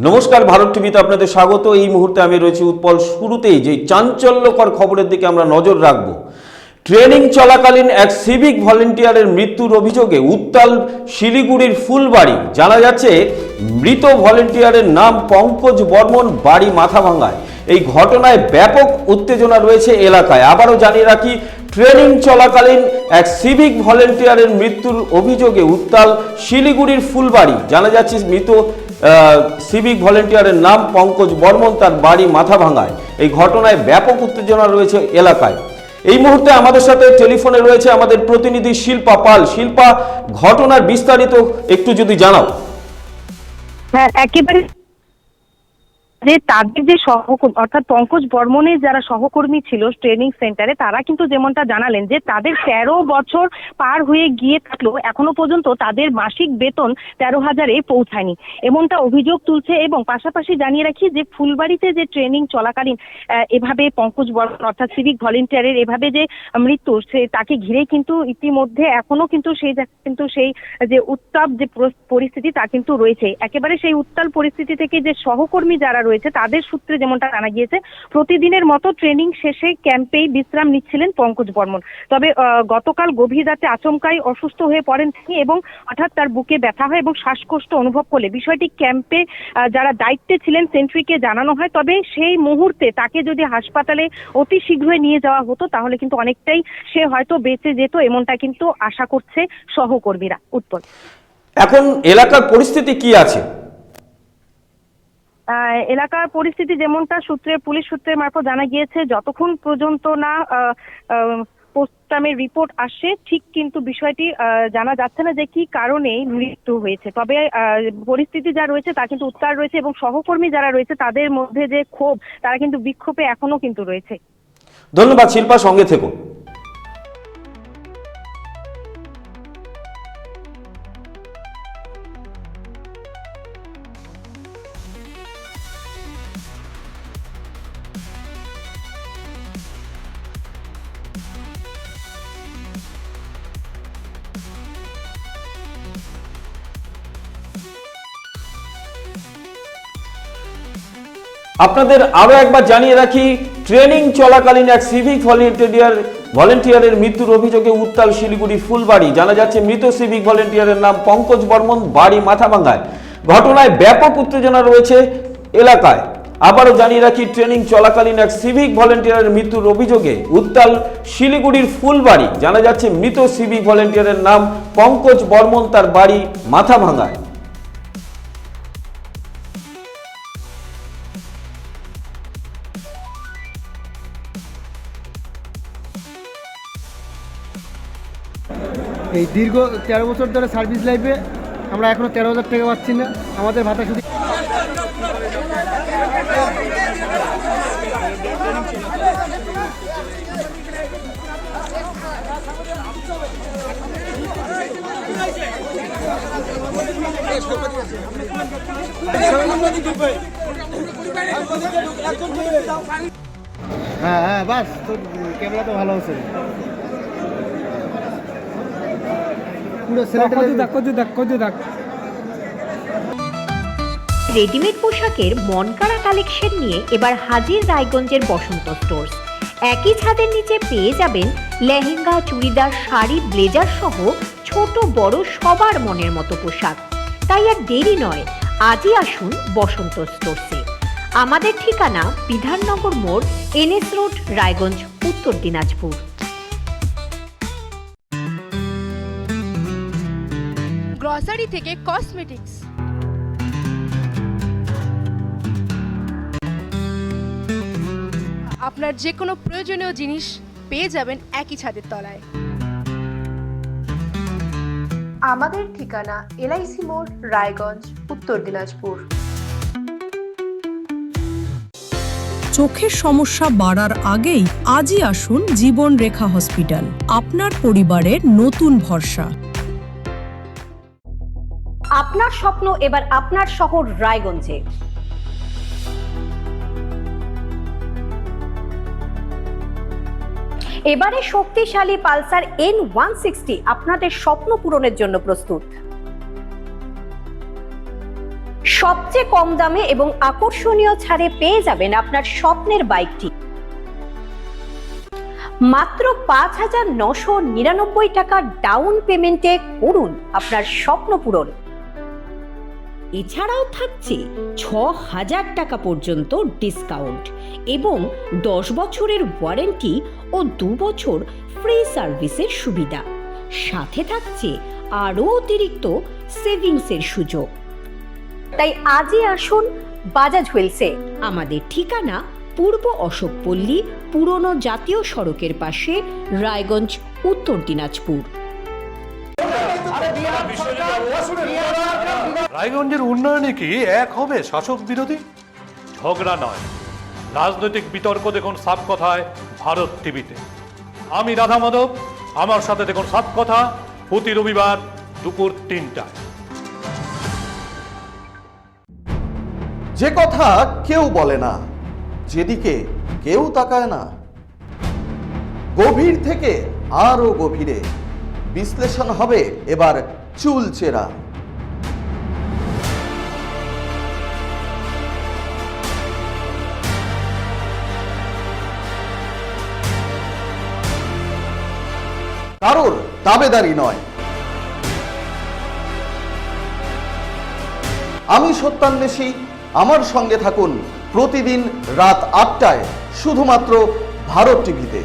নমস্কার, ভারত টিভিতে আপনাদের স্বাগত। এই মুহূর্তে আমি রয়েছি উৎপল। শুরুতেই যে চাঞ্চল্যকর খবরের দিকে আমরা নজর রাখব। ট্রেনিং চলাকালীন এক সিভিক ভলেন্টিয়ারের মৃত্যুর অভিযোগে উত্তাল শিলিগুড়ির ফুলবাড়ি। জানা যাচ্ছে মৃত ভলেন্টিয়ারের নাম পঙ্কজ বর্মন, বাড়ি মাথাভাঙ্গায়। এই ঘটনায় ব্যাপক উত্তেজনা রয়েছে এলাকায়। আবারও জানিয়ে রাখি, ট্রেনিং চলাকালীন এক সিভিক ভলেন্টিয়ারের মৃত্যুর অভিযোগে উত্তাল শিলিগুড়ির ফুলবাড়ি। জানা যাচ্ছে মৃত সিভিক ভলেন্টিয়ারের নাম পঙ্কজ বর্মন, তার বাড়ি মাথাভাঙ্গায়। এই ঘটনায় ব্যাপক উত্তেজনা রয়েছে এলাকায়। এই মুহূর্তে আমাদের সাথে টেলিফোনে রয়েছে আমাদের প্রতিনিধি শিল্পা পাল। শিল্পা, ঘটনার বিস্তারিত একটু যদি জানাও। হ্যাঁ, একেবারে যে তাদের যে সহকর্মী অর্থাৎ পঙ্কজ বর্মনের যারা সহকর্মী ছিল ট্রেনিং সেন্টারে, তারা কিন্তু যেমনটা জানালেন যে তাদের 13 বছর পার হয়ে গিয়ে থাকলেও এখনো পর্যন্ত তাদের মাসিক বেতন 13,000-এ পৌঁছায়নি, এমনটা অভিযোগ তুলছে। এবং পাশাপাশি জানিয়ে রাখি যে ফুলবাড়িতে যে ট্রেনিং চলাকালীন এভাবে পঙ্কজ বর্মন অর্থাৎ সিভিক ভলেন্টিয়ারের এভাবে যে মৃত্যু, সে তাকে ঘিরে কিন্তু ইতিমধ্যে এখনো কিন্তু সেই যে উত্তাপ যে পরিস্থিতি তা কিন্তু রয়েছে। একেবারে সেই উত্তাল পরিস্থিতি থেকে যে সহকর্মী যারা রয়েছে তাদের সূত্রে যেমনটা জানা গিয়েছে, প্রতিদিনের মতো ট্রেনিং শেষে ক্যাম্পেই বিশ্রাম নিচ্ছিলেন পঙ্কজ বর্মন। তবে গতকাল গভীর রাতে আচমকাই অসুস্থ হয়ে পড়েন তিনি এবং হঠাৎ তার বুকে ব্যথা হয় এবং শ্বাসকষ্ট অনুভব করলে বিষয়টি ক্যাম্পে যারা দায়িত্বে ছিলেন সেন্ট্রিকে জানানো হয়। তবে সেই মুহূর্তে তাকে যদি হাসপাতালে অতি শীঘ্রই নিয়ে যাওয়া হতো তাহলে কিন্তু অনেকটাই সে হয়তো বেঁচে যেত, এমনটা কিন্তু আশা করছে সহকর্মীরা। উৎপল, এখন এলাকার পরিস্থিতি কি আছে? এলাকার পরিস্থিতি যেমনটা পুলিশ সূত্রের মারফত জানা গিয়েছে, যতক্ষণ পর্যন্ত না পোস্টমর্টমের রিপোর্ট আসে ঠিক কিন্তু বিষয়টি জানা যাচ্ছে না যে কি কারণে মৃত্যু হয়েছে। তবে পরিস্থিতি যা রয়েছে তা কিন্তু উত্তাল রয়েছে এবং সহকর্মী যারা রয়েছে তাদের মধ্যে যে ক্ষোভ, তারা কিন্তু বিক্ষোভে এখনো কিন্তু রয়েছে। ধন্যবাদ শিল্পা, সঙ্গে থেকো। আপনাদের আরো একবার জানিয়ে রাখি, ট্রেনিং চলাকালীন এক সিভিক ভলেন্টিয়ারের মৃত্যুর অভিযোগে উত্তাল শিলিগুড়ি ফুলবাড়ি। জানা যাচ্ছে মৃত সিভিক ভলেন্টিয়ারের নাম পঙ্কজ বর্মন, বাড়ি মাথাভাঙ্গায়। ঘটনায় ব্যাপক উত্তেজনা রয়েছে এলাকায়। আবারও জানিয়ে রাখি, ট্রেনিং চলাকালীন এক সিভিক ভলেন্টিয়ারের মৃত্যুর অভিযোগে উত্তাল শিলিগুড়ির ফুলবাড়ি। জানা যাচ্ছে মৃত সিভিক ভলেন্টিয়ারের নাম পঙ্কজ বর্মন, তার বাড়ি মাথাভাঙ্গায়। এই দীর্ঘ 13 বছর ধরে সার্ভিস লাইফে আমরা এখনো 13,000 টাকা পাচ্ছি না। আমাদের ভাতা শুধু হ্যাঁ বাস তো ক্যামেরা তো ভালো আছে। রেডিমেড পোশাকের মনকাড়া কালেকশন নিয়ে এবার হাজির রায়গঞ্জের বসন্ত স্টোর্স। একই ছাদের নিচে পেয়ে যাবেন লেহেঙ্গা, চুড়িদার, শাড়ি, ব্লেজার সহ ছোট বড় সবার মনের মতো পোশাক। তাই আর দেরি নয়, আজই আসুন বসন্ত স্টোর্সে। আমাদের ঠিকানা বিধাননগর মোড়, NS রোড, রায়গঞ্জ, উত্তর দিনাজপুর। গ্রসারি থেকে কসমেটিক্স, আপনার যে কোনো প্রয়োজনীয় জিনিস পেয়ে যাবেন একই ছাদের তলায়। আমাদের ঠিকানা LIC মোড়, রায়গঞ্জ, উত্তর দিনাজপুর। চোখের সমস্যা বাড়ার আগেই আজই আসুন জীবন রেখা হসপিটাল, আপনার পরিবারের নতুন ভরসা। আপনার স্বপ্ন এবার আপনার শহর রায়গঞ্জে। এবারে শক্তিশালী পালসার N160 আপনাদের স্বপ্ন পূরণের জন্য প্রস্তুত। সবচেয়ে কম দামে এবং আকর্ষণীয় ছাড়ে পেয়ে যাবেন আপনার স্বপ্নের বাইকটি মাত্র ৫,৯৯৯ টাকা ডাউন পেমেন্টে করুন আপনার স্বপ্ন পূরণ। এছাড়াও থাকছে ৬,০০০ টাকা পর্যন্ত ডিসকাউন্ট এবং ১০ বছরের ওয়ারেন্টি ও ২ বছর ফ্রি সার্ভিসের সুবিধা। সাথে থাকছে আরও অতিরিক্ত সেভিংসের সুযোগ। তাই আজই আসুন বাজাজ হুইলসে। আমাদের ঠিকানা পূর্ব অশোকপল্লী, পুরনো জাতীয় সড়কের পাশে, রায়গঞ্জ, উত্তর দিনাজপুর। রায়গঞ্জের উন্নয়নে কি এক হবে শাসক বিরোধী? ঝগড়া নয়, রাজনৈতিক বিতর্ক দেখুন সাপ কথায় ভারত টিভিতে। আমি রাধা মাধব, আমার সাথে দেখুন সাপ কথা প্রতি রবিবার দুপুর ৩টায়। যে কথা কেউ বলে না, যেদিকে কেউ তাকায় না, গভীর থেকে আরো গভীরে বিশ্লেষণ হবে এবার চুলচেরা। কারোর দাবেদারি নয়। আমি সত্যান্বেষী, আমার সঙ্গে থাকুন প্রতিদিন রাত ৮টায় শুধুমাত্র ভারত টিভিতে।